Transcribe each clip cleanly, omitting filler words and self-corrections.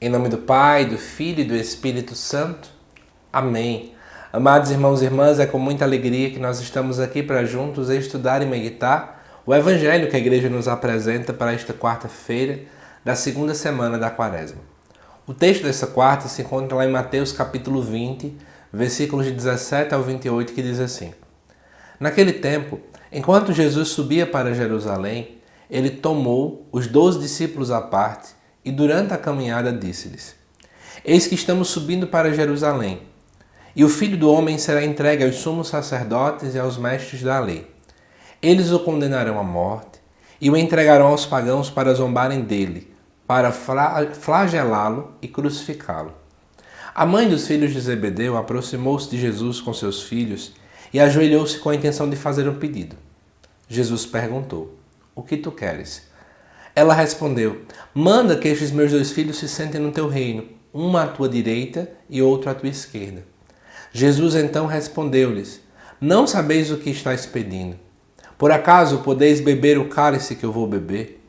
Em nome do Pai, do Filho e do Espírito Santo. Amém. Amados irmãos e irmãs, é com muita alegria que nós estamos aqui para juntos estudar e meditar o Evangelho que a Igreja nos apresenta para esta quarta-feira da segunda semana da Quaresma. O texto dessa quarta se encontra lá em Mateus capítulo 20, versículos de 17 ao 28, que diz assim: Naquele tempo, enquanto Jesus subia para Jerusalém, ele tomou os 12 discípulos à parte e durante a caminhada disse-lhes: Eis que estamos subindo para Jerusalém, e o Filho do Homem será entregue aos sumos sacerdotes e aos mestres da lei. Eles o condenarão à morte e o entregarão aos pagãos para zombarem dele, para flagelá-lo e crucificá-lo. A mãe dos filhos de Zebedeu aproximou-se de Jesus com seus filhos e ajoelhou-se com a intenção de fazer um pedido. Jesus perguntou: O que tu queres? Ela respondeu: Manda que estes meus 2 filhos se sentem no teu reino, um à tua direita e outro à tua esquerda. Jesus então respondeu-lhes: Não sabeis o que estáis pedindo. Por acaso podeis beber o cálice que eu vou beber?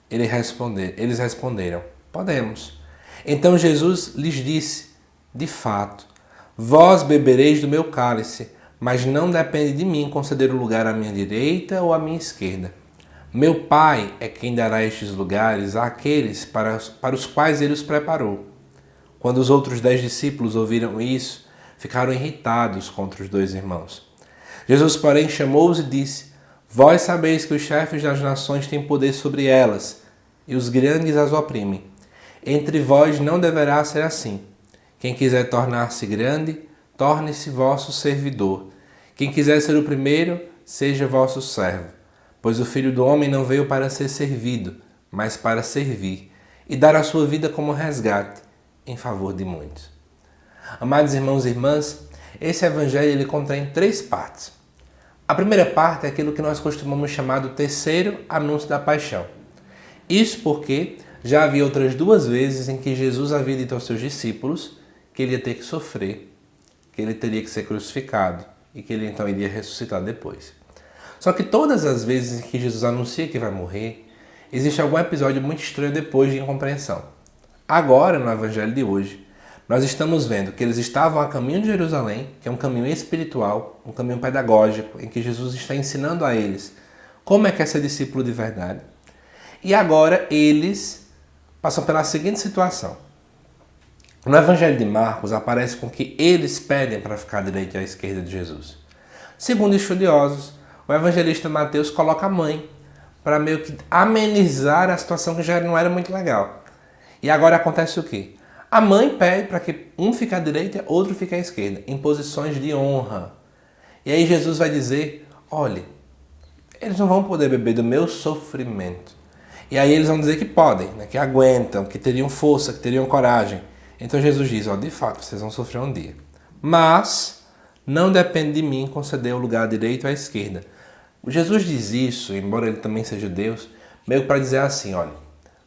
Eles responderam: Podemos. Então Jesus lhes disse: De fato, vós bebereis do meu cálice, mas não depende de mim conceder o lugar à minha direita ou à minha esquerda. Meu Pai é quem dará estes lugares àqueles para os quais ele os preparou. Quando os outros 10 discípulos ouviram isso, ficaram irritados contra os 2 irmãos. Jesus, porém, chamou-os e disse: Vós sabeis que os chefes das nações têm poder sobre elas, e os grandes as oprimem. Entre vós não deverá ser assim. Quem quiser tornar-se grande, torne-se vosso servidor. Quem quiser ser o primeiro, seja vosso servo. Pois o Filho do Homem não veio para ser servido, mas para servir, e dar a sua vida como resgate em favor de muitos. Amados irmãos e irmãs, esse Evangelho ele contém 3 partes. A primeira parte é aquilo que nós costumamos chamar do terceiro anúncio da paixão. Isso porque já havia outras 2 vezes em que Jesus havia dito aos seus discípulos que ele ia ter que sofrer, que ele teria que ser crucificado e que ele então iria ressuscitar depois. Só que todas as vezes em que Jesus anuncia que vai morrer, existe algum episódio muito estranho depois de incompreensão. Agora, no Evangelho de hoje, nós estamos vendo que eles estavam a caminho de Jerusalém, que é um caminho espiritual, um caminho pedagógico, em que Jesus está ensinando a eles como é que é ser discípulo de verdade. E agora eles passam pela seguinte situação. No Evangelho de Marcos aparece com que eles pedem para ficar à direita e à esquerda de Jesus. Segundo estudiosos, o evangelista Mateus coloca a mãe para meio que amenizar a situação que já não era muito legal. E agora acontece o quê? A mãe pede para que um fique à direita, outro fique à esquerda, em posições de honra. E aí Jesus vai dizer: olha, eles não vão poder beber do meu sofrimento. E aí eles vão dizer que podem, né? Que aguentam, que teriam força, que teriam coragem. Então Jesus diz: ó, de fato, vocês vão sofrer um dia. Mas não depende de mim conceder o lugar à direita ou à esquerda. Jesus diz isso, embora ele também seja Deus, meio para dizer assim: olha,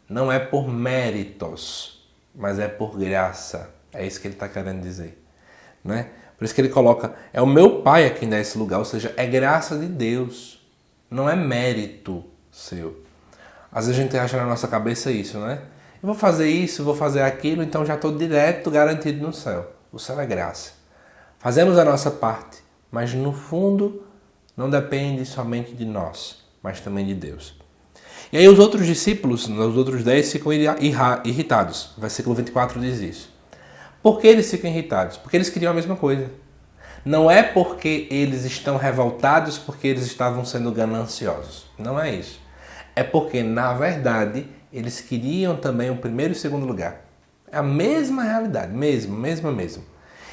não é por méritos, mas é por graça. É isso que ele está querendo dizer, né? Por isso que ele coloca: é o meu Pai a quem dá esse lugar, ou seja, é graça de Deus, não é mérito seu. Às vezes a gente acha na nossa cabeça isso, né? Eu vou fazer isso, vou fazer aquilo, então já estou direto garantido no céu. O céu é graça. Fazemos a nossa parte, mas no fundo não depende somente de nós, mas também de Deus. E aí os outros discípulos, os outros 10, ficam irritados. O versículo 24 diz isso. Por que eles ficam irritados? Porque eles queriam a mesma coisa. Não é porque eles estão revoltados porque eles estavam sendo gananciosos. Não é isso. É porque, na verdade, eles queriam também o primeiro e o segundo lugar. É a mesma realidade, mesmo.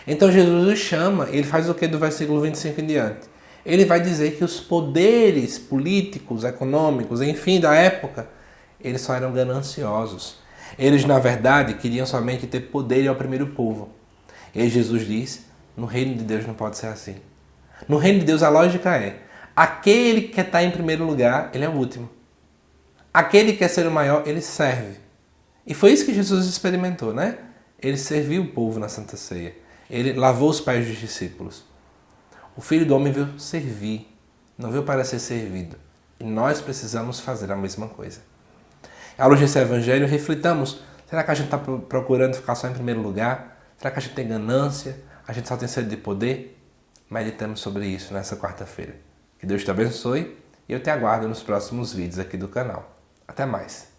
Então Jesus os chama, ele faz o que do versículo 25 em diante? Ele vai dizer que os poderes políticos, econômicos, enfim, da época, eles só eram gananciosos. Eles, na verdade, queriam somente ter poder e oprimir o povo. E aí Jesus diz: no reino de Deus não pode ser assim. No reino de Deus a lógica é: aquele que está em primeiro lugar, ele é o último. Aquele que quer ser o maior, ele serve. E foi isso que Jesus experimentou, né? Ele serviu o povo na Santa Ceia. Ele lavou os pés dos discípulos. O Filho do Homem veio servir, não veio para ser servido. E nós precisamos fazer a mesma coisa. À luz desse Evangelho, reflitamos Será que a gente está procurando ficar só em primeiro lugar? Será que a gente tem ganância? A gente só tem sede de poder? Meditamos sobre isso nessa quarta-feira. Que Deus te abençoe e eu te aguardo nos próximos vídeos aqui do canal. Até mais!